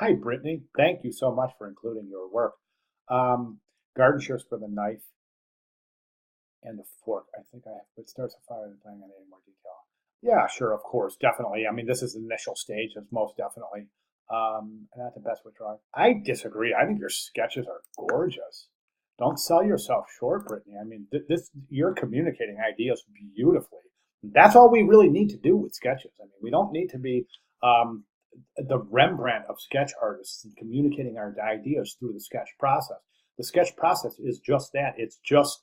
Hi, Brittany. Thank you so much for including your work. Um, Garden shears for the knife and the fork. I think I have, it starts a fire and planning on any more detail. Yeah, sure, of course, definitely. I mean, this is the initial stage, it's most definitely. Not the best with drawing. I disagree. I think your sketches are gorgeous. Don't sell yourself short, Brittany. I mean, this you're communicating ideas beautifully. That's all we really need to do with sketches. I mean, we don't need to be um, the Rembrandt of sketch artists and communicating our ideas through the sketch process. The sketch process is just that. It's just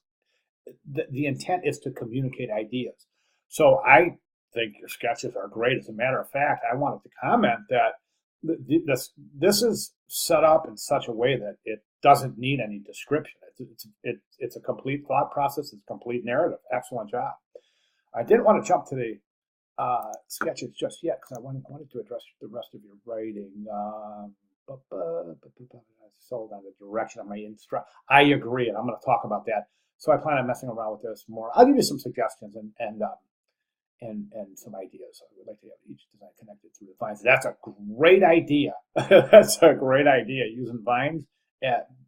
the intent is to communicate ideas. So I think your sketches are great. As a matter of fact, I wanted to comment that this is set up in such a way that it doesn't need any description. It's a complete thought process. It's a complete narrative. Excellent job. I didn't want to jump to the sketches just yet because I wanted to address the rest of your writing. Sold on the direction of my instruct. I agree, and I'm going to talk about that. So I plan on messing around with this more. I'll give you some suggestions and some ideas. I would like to have each design connected through the vines. That's a great idea. That's a great idea. Using vines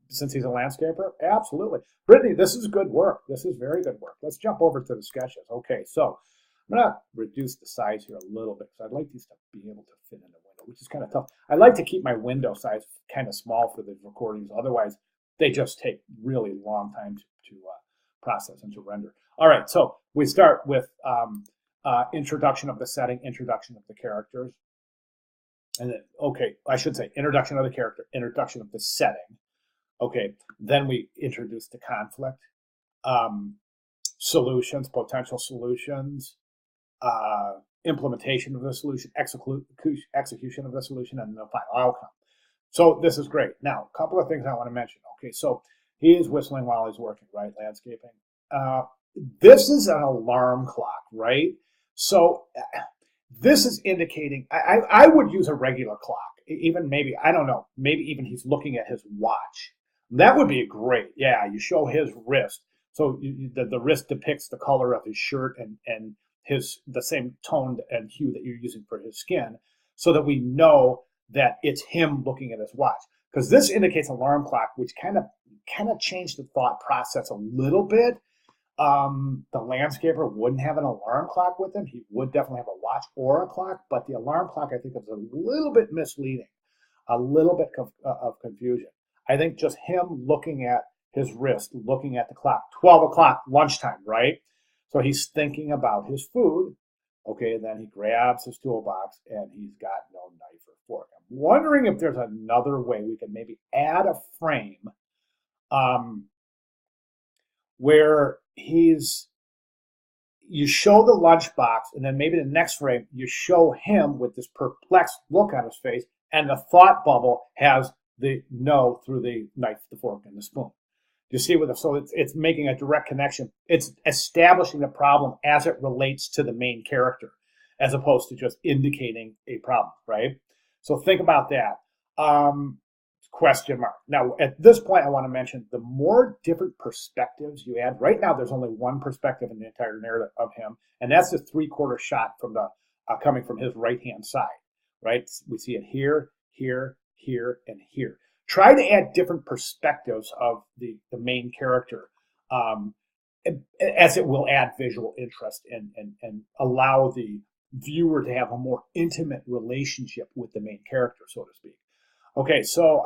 since he's a landscaper, absolutely. Brittany, this is good work. This is very good work. Let's jump over to the sketches. Okay, so I'm going to reduce the size here a little bit because I'd like these to be able to fit in the window, which is kind of tough. I like to keep my window size kind of small for the recordings. Otherwise, they just take really long time to process and to render. All right, so we start with introduction of the setting, introduction of the characters. And then, okay, I should say introduction of the character, introduction of the setting. Okay, then we introduce the conflict, solutions, potential solutions, implementation of the solution, execution of the solution, and the final outcome. So this is great. Now, a couple of things I want to mention. Okay, so he is whistling while he's working, right? Landscaping. This is an alarm clock, right? So this is indicating, I would use a regular clock. Even maybe, I don't know, maybe even he's looking at his watch. That would be great. Yeah, you show his wrist. So the wrist depicts the color of his shirt and the same tone and hue that you're using for his skin so that we know that it's him looking at his watch. Because this indicates alarm clock, which kind of changed the thought process a little bit. The landscaper wouldn't have an alarm clock with him. He would definitely have a watch or a clock, but the alarm clock, I think, is a little bit misleading, a little bit of confusion. I think just him looking at his wrist, looking at the clock, 12 o'clock, lunchtime, right? So he's thinking about his food. Okay, and then he grabs his toolbox and he's got no knife or fork. I'm wondering if there's another way we can maybe add a frame where you show the lunchbox, and then maybe the next frame you show him with this perplexed look on his face, and the thought bubble has the no through the knife, the fork, and the spoon. You see with it, so it's making a direct connection. It's establishing the problem as it relates to the main character, as opposed to just indicating a problem, right? So think about that. Question mark. Now, at this point, I want to mention the more different perspectives you add. Right now, there's only one perspective in the entire narrative of him, and that's the three-quarter shot from the coming from his right-hand side. Right? We see it here, here, here, and here. Try to add different perspectives of the main character, as it will add visual interest and allow the viewer to have a more intimate relationship with the main character, so to speak. Okay, so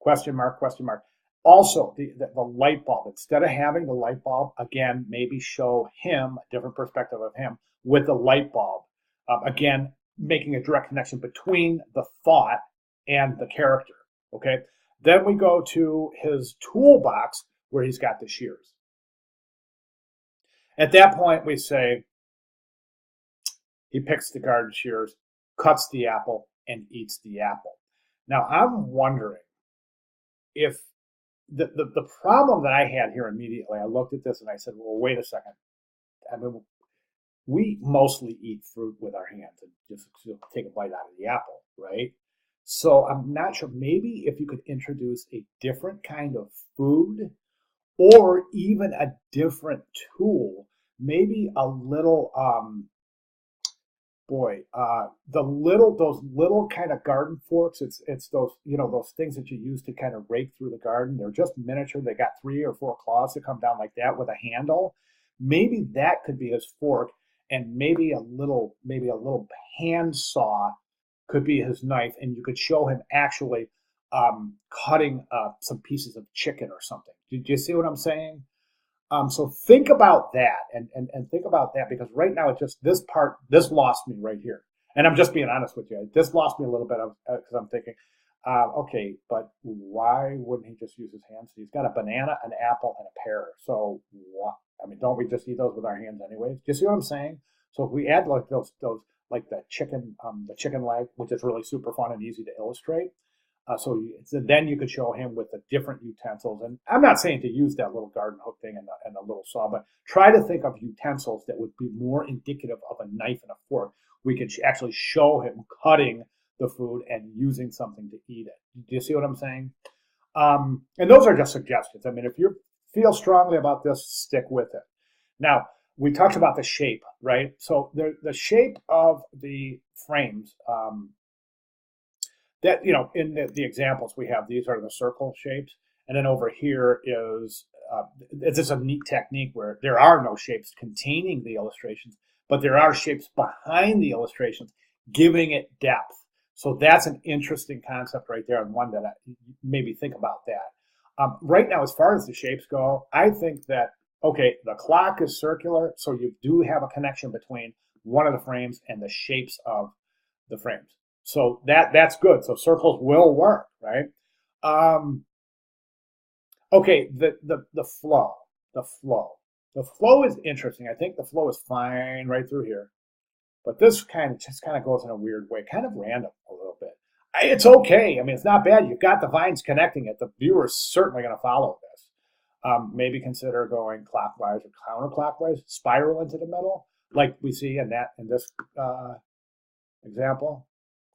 question mark, question mark. Also, the light bulb. Instead of having the light bulb, again, maybe show him a different perspective of him with the light bulb. Again, making a direct connection between the thought and the character. Okay, then we go to his toolbox where he's got the shears. At that point, we say he picks the garden shears, cuts the apple, and eats the apple. Now, I'm wondering if the problem that I had here immediately, I looked at this and I said, well, wait a second. I mean, we mostly eat fruit with our hands and just take a bite out of the apple, right? So I'm not sure. Maybe if you could introduce a different kind of food or even a different tool, maybe a little boy, those little kind of garden forks. It's those those things that you use to kind of rake through the garden. They're just miniature. They got 3 or 4 claws that come down like that with a handle. Maybe that could be his fork, and maybe a little hand saw could be his knife, and you could show him actually cutting some pieces of chicken or something. Do you see what I'm saying? So think about that and think about that because right now it just this lost me right here. And I'm just being honest with you. This lost me a little bit because I'm thinking, okay, but why wouldn't he just use his hands? He's got a banana, an apple, and a pear. So what? I mean, don't we just eat those with our hands anyways? Do you see what I'm saying? So if we add like those like the chicken leg, which is really super fun and easy to illustrate. So then you could show him with the different utensils. And I'm not saying to use that little garden hook thing and a little saw, but try to think of utensils that would be more indicative of a knife and a fork. We could actually show him cutting the food and using something to eat it. Do you see what I'm saying? And those are just suggestions. I mean, if you feel strongly about this, stick with it. Now, we talked about the shape, right? So the shape of the frames, that in the examples we have, these are the circle shapes, and then over here is this is a neat technique where there are no shapes containing the illustrations, but there are shapes behind the illustrations giving it depth. So that's an interesting concept right there, and one that maybe think about that. Right now, as far as the shapes go, I think that okay, the clock is circular, so you do have a connection between one of the frames and the shapes of the frames. So that's good. So circles will work, right? Okay, the flow, the flow is interesting. I think the flow is fine right through here, but this just kind of goes in a weird way, kind of random a little bit. It's okay. I mean, it's not bad. You've got the vines connecting it. The viewer's certainly going to follow this. Maybe consider going clockwise or counterclockwise, spiral into the middle, like we see in this example.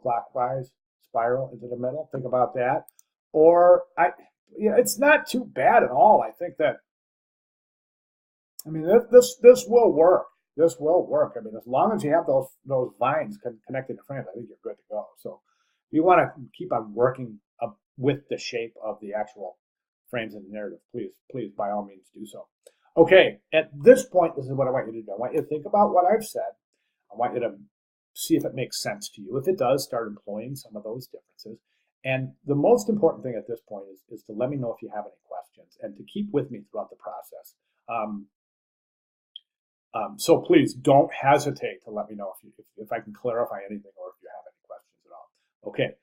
Clockwise, spiral into the middle. Think about that. Or it's not too bad at all. I think that, I mean, this will work. This will work. I mean, as long as you have those vines connected to frames, I think you're good to go. So if you want to keep on working with the shape of the actual frames in the narrative, please, by all means, do so. Okay, at this point, this is what I want you to do. I want you to think about what I've said. I want you to see if it makes sense to you. If it does, start employing some of those differences. And the most important thing at this point is to let me know if you have any questions and to keep with me throughout the process. So please don't hesitate to let me know if I can clarify anything or if you have any questions at all. Okay.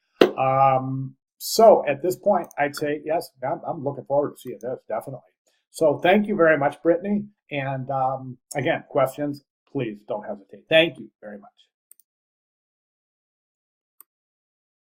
So at this point, I'd say, yes, I'm looking forward to seeing this, definitely. So thank you very much, Brittany. And again, questions, please don't hesitate. Thank you very much.